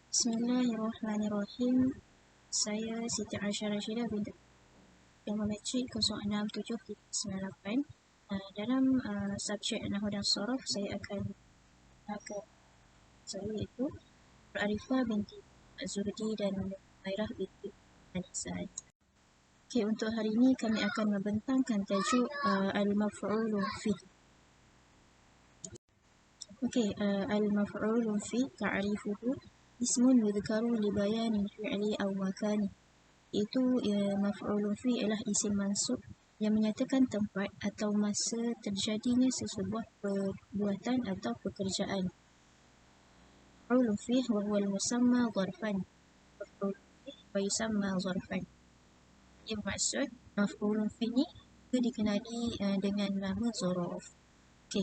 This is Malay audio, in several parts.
Bismillahirrahmanirrahim. Saya Siti Aisyah Rashidah binti Geometri 067798. Dalam subjek Nahwu dan Sharaf saya akan saya iaitu Arifah binti Zurdi dan Airah binti Alisai. Okey, untuk hari ini kami akan membentangkan tajuk al-maf'ulu fi. Okey, al-maf'ulu fi ta'rifuhu ismun yudhkaru li bayanin fi'li aw makani. Itu maf'ulun fi ialah isim mansub yang menyatakan tempat atau masa terjadinya sesebuah perbuatan atau pekerjaan. Maf'ulun fi wa huwa al-musamma zarfan. Maf'ulun fi wa yusamma zarfan. Yang maksud maf'ulun fi ni dikenali dengan nama zarf. Okey,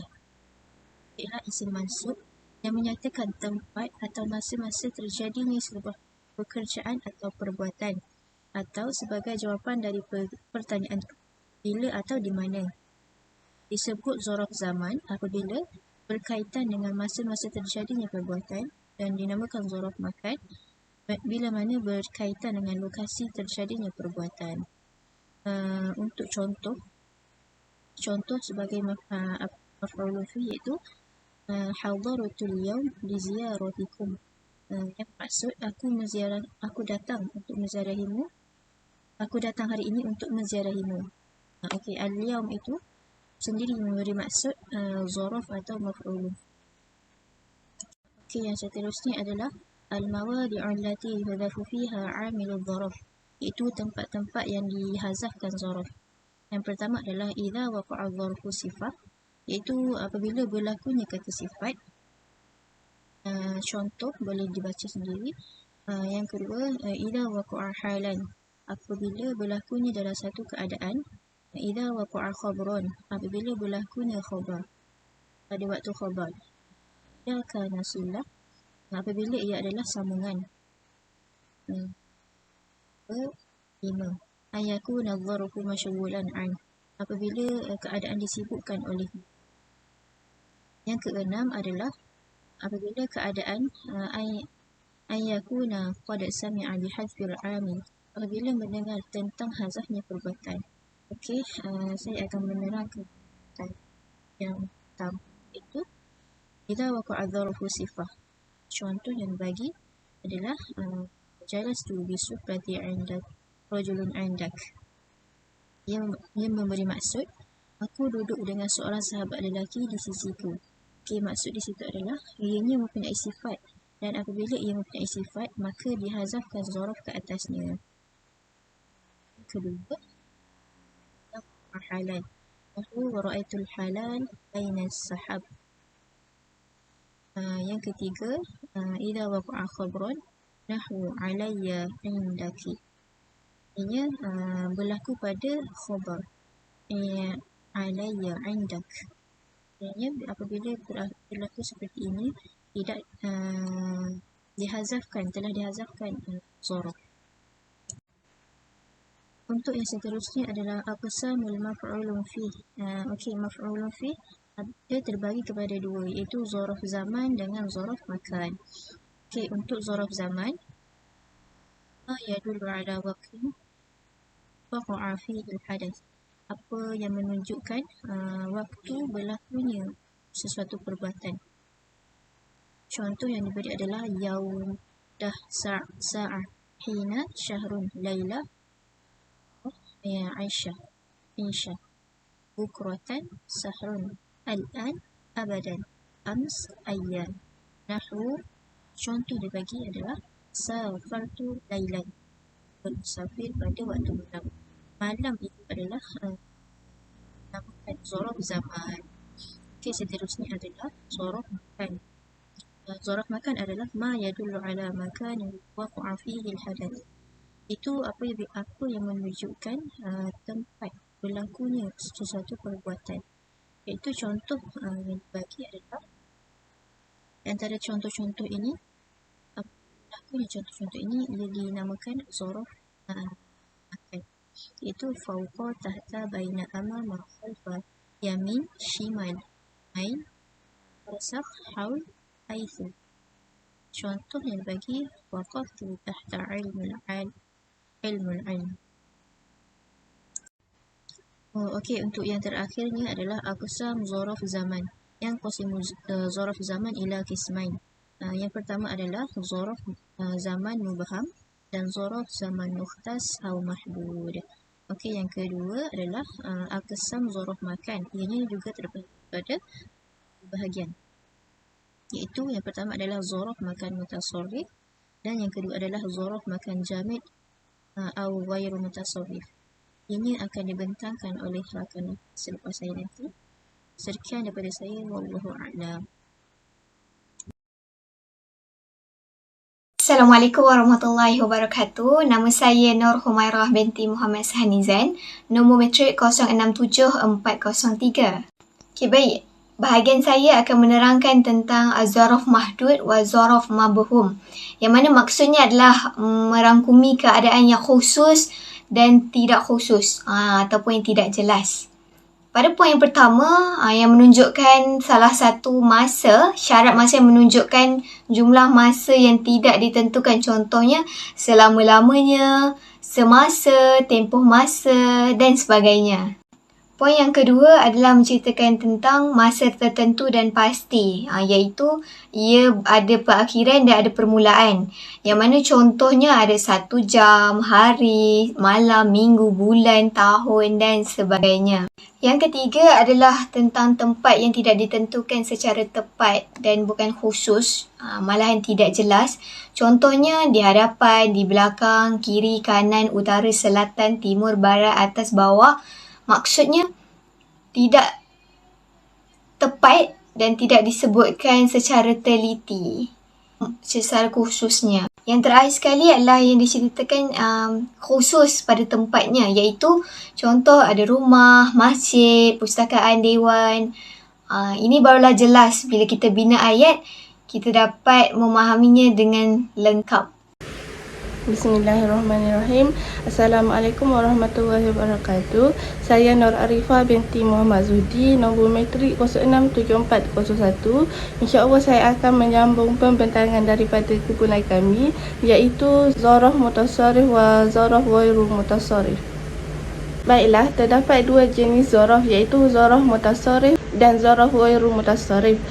ialah isim mansub yang menyatakan tempat atau masa-masa terjadinya sebuah pekerjaan atau perbuatan, atau sebagai jawapan dari pertanyaan bila atau di mana. Disebut zarf zaman apabila berkaitan dengan masa-masa terjadinya perbuatan, dan dinamakan zarf makan bila mana berkaitan dengan lokasi terjadinya perbuatan. Untuk contoh sebagai maf'ulun fi iaitu hadaratul yawm li ziyaratikum. Yang maksud aku datang untuk menziarahimu. Aku datang hari ini untuk menziarahimu. Okey, al-yawm itu sendiri memberi maksud zarf atau maf'ulun. Okey, yang seterusnya adalah al-mawadi'u allati yuhdhafu fiha 'amilul zarf. Itu tempat-tempat yang dihazafkan zarf. Yang pertama adalah idza waqa'a zarfu sifah, iaitu apabila berlakunya kata sifat. Contoh boleh dibaca sendiri. Yang kedua, idza waqa'a halan, apabila berlakunya dalam satu keadaan. Idza waqa'a khabran, apabila berlakunya khabar pada waktu khabar. Idza kana silah, apabila ia adalah sambungan. 5. Ayakuna dzarfu masyghulan an, apabila keadaan disibukkan oleh. Yang keenam adalah apabila keadaan ayakuna qad sami'a bi hadfil 'amil, apabila mendengar tentang hazafnya perbuatan. Okey, saya akan menerangkan yang pertama itu idza waqa'a dzarfu sifah. Contoh yang bagi adalah jalastu bi suhbati 'indak rajulun 'indak. Yang memberi maksud aku duduk dengan seorang sahabat lelaki di sisiku. Okey, maksud di situ adalah ianya mempunyai sifat, dan apabila ia mempunyai sifat maka dihazafkan zarf ke atasnya. Kedua, halal. Wa ra'aitul halal baina as-sahab. Yang ketiga, idza waqa'a khabran nahwu 'alayya 'indaki. Ianya berlaku pada khabar. 'Alayya 'indak. Ianya apabila berlaku seperti ini tidak telah dihazafkan zarf. Untuk yang seterusnya adalah aqsamul maf'ulun fi. Okey, maf'ulun fi dia terbagi kepada dua, iaitu zarf zaman dengan zarf makan. Okey, untuk zarf zaman yadullu ala waqtin waqa'a fihi al-hadath, apa yang menunjukkan waktu berlakunya sesuatu perbuatan. Contoh yang diberi adalah yaum, dah, sa'ah, hina, syahrun, laila, Aisyah, insya, bukratan, sahrun, al-an, abadan, ams, ayyam. Nahwu, contoh dibagi adalah safartu lailan, bermusafir pada waktu malam. Malam itu adalah namakan zarf zaman. Okey, seterusnya adalah zarf makan. Zarf makan adalah ma yadullu ala makanin waqa'a fihi al-hadath. Itu apa yang menunjukkan tempat berlakunya sesuatu perbuatan. Iaitu contoh yang dibagi adalah antara contoh-contoh ini, berlakunya contoh-contoh ini ia dinamakan zarf makan. Iaitu fawqa, tahta, baina, amama, khalfa, yamin, shimal, ain, barsakh, haul, haitsu. contoh yang bagi waqaftu tahta ilmul ilm. Okey, untuk yang terakhirnya adalah aqsam zaraf zaman. Yang qasimu zaraf zaman ila qismain. Yang pertama adalah zaraf zaman mubham dan zaraf zaman mukhtas atau mahdud. Okey, yang kedua adalah aqsam zaraf makan. Ianya juga terdapat pada bahagian. Iaitu yang pertama adalah zaraf makan mutasarrif dan yang kedua adalah zaraf makan jamid atau ghairu mutasarrif. Ini akan dibentangkan oleh rakan selepas saya nanti. Sekian daripada saya, wallahu a'lam. Assalamualaikum warahmatullahi wabarakatuh. Nama saya Nur Humairah binti Muhammad Sahanizan. Nombor matrik 067403. Okey, baik. Bahagian saya akan menerangkan tentang zaraf mahdud wa zaraf mabhum. Yang mana maksudnya adalah merangkumi keadaan yang khusus dan tidak khusus ataupun yang tidak jelas. Pada poin yang pertama yang menunjukkan salah satu masa, syarat masa yang menunjukkan jumlah masa yang tidak ditentukan, contohnya selama-lamanya, semasa, tempoh masa dan sebagainya. Poin yang kedua adalah menceritakan tentang masa tertentu dan pasti, iaitu ia ada perakhiran dan ada permulaan. Yang mana contohnya ada 1 jam, hari, malam, minggu, bulan, tahun dan sebagainya. Yang ketiga adalah tentang tempat yang tidak ditentukan secara tepat dan bukan khusus, malahan tidak jelas. Contohnya di hadapan, di belakang, kiri, kanan, utara, selatan, timur, barat, atas, bawah. Maksudnya tidak tepat dan tidak disebutkan secara teliti, secara khususnya. Yang terakhir sekali adalah yang diceritakan khusus pada tempatnya, iaitu contoh ada rumah, masjid, pustakaan, dewan. Ini barulah jelas bila kita bina ayat, kita dapat memahaminya dengan lengkap. Bismillahirrahmanirrahim. Assalamualaikum warahmatullahi wabarakatuh. Saya Nur Arifah binti Muhammad Zudi, nombor matrik 067401. InsyaAllah saya akan menyambung pembentangan daripada kumpulan kami, iaitu zaraf mutasarrif wa zaraf ghairu mutasarrif. Baiklah, terdapat 2 jenis zaraf, iaitu zaraf mutasarrif dan zaraf ghairu mutasarrif.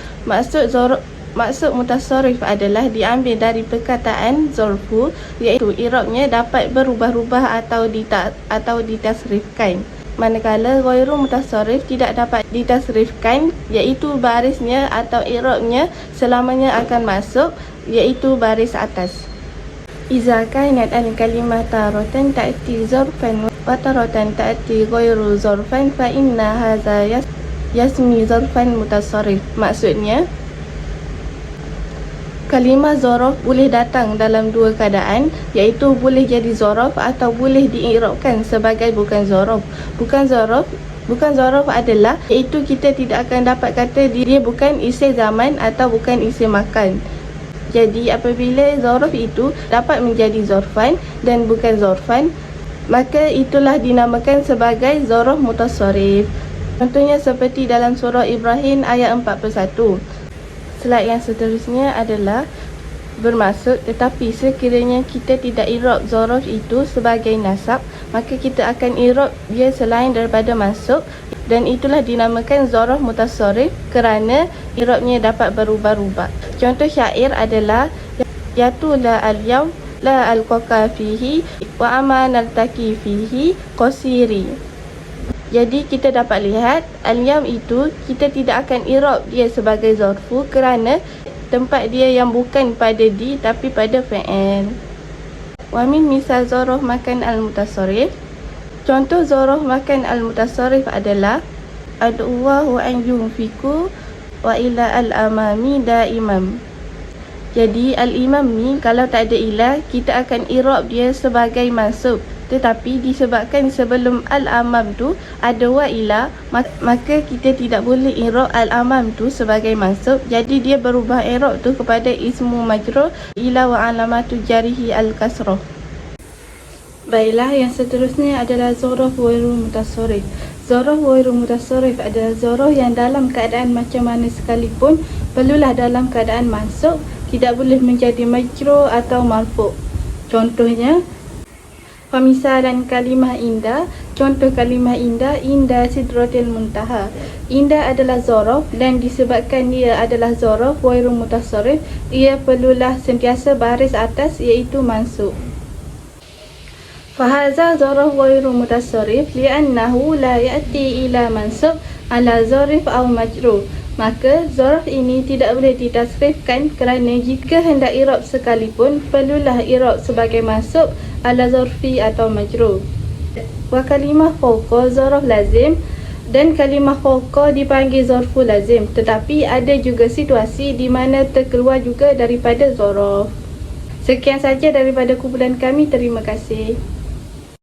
Maksud mutasarrif adalah diambil dari perkataan zarfu, iaitu i'rabnya dapat berubah-ubah atau ditasrifkan. Manakala ghairu mutasarrif tidak dapat ditasrifkan, iaitu barisnya atau i'rabnya selamanya akan masuk, iaitu baris atas. Iza kanat al-kalimah taratan ta'ti zarfan wa taratan ta'ti ghairu zarfan fa inna hadza yasmi zarfan mutasarrif. Maksudnya, kalimah zaraf boleh datang dalam 2 keadaan, iaitu boleh jadi zaraf atau boleh diirabkan sebagai bukan zaraf. Bukan zaraf adalah iaitu kita tidak akan dapat kata dia bukan isim zaman atau bukan isim makan. Jadi apabila zaraf itu dapat menjadi zarfan dan bukan zarfan, maka itulah dinamakan sebagai zaraf mutasarrif. Contohnya seperti dalam surah Ibrahim ayat 41. Slide yang seterusnya adalah bermaksud, tetapi sekiranya kita tidak i'rab zaraf itu sebagai nasab, maka kita akan i'rab dia selain daripada masuk, dan itulah dinamakan zaraf mutasarrif kerana i'rabnya dapat berubah-ubah. Contoh syair adalah yatu la al-yawm la al-qaqa fihi wa aman al-taki fihi qasiri. Jadi kita dapat lihat al-yam itu kita tidak akan i'rab dia sebagai zarfu kerana tempat dia yang bukan pada di tapi pada fa'il. Wa min misal zaraf makan al-mutasarrif. Contoh zaraf makan al-mutasarrif adalah ad'uwahu an yunfiku wa ila al-amami daimam. Jadi al-imam ni kalau tak ada ilah, kita akan i'rab dia sebagai mansub. Tetapi disebabkan sebelum al-amam tu ada wa ila, maka kita tidak boleh i'rab al-amam tu sebagai mansub. Jadi dia berubah i'rab tu kepada ismu majrur ila wa alamatu jarihi al-kasrah. Baiklah, yang seterusnya adalah zaraf ghairu mutasarrif. Zaraf ghairu mutasarrif adalah zaraf yang dalam keadaan macam mana sekalipun perlulah dalam keadaan mansub tidak boleh menjadi majrur atau marfu'. Contohnya, pemisalan kalimah indah. Contoh kalimah indah, indah sidratil muntaha. Indah adalah zorof dan disebabkan ia adalah zorof wairu mutasarrif, ia perlulah sentiasa baris atas iaitu mansub. Fahaza zorof wairu mutasarrif li'annahu la ya'ti ila mansub ala zarif au majrur. Maka zorof ini tidak boleh ditasrifkan kerana jika hendak i'rab sekalipun perlulah i'rab sebagai mansub ala zarfi atau majrur. Wa kalimah fawqa zorof lazim, dan kalimah fawqa dipanggil zarfu lazim, tetapi ada juga situasi di mana terkeluar juga daripada zorof. Sekian saja daripada kumpulan kami, terima kasih.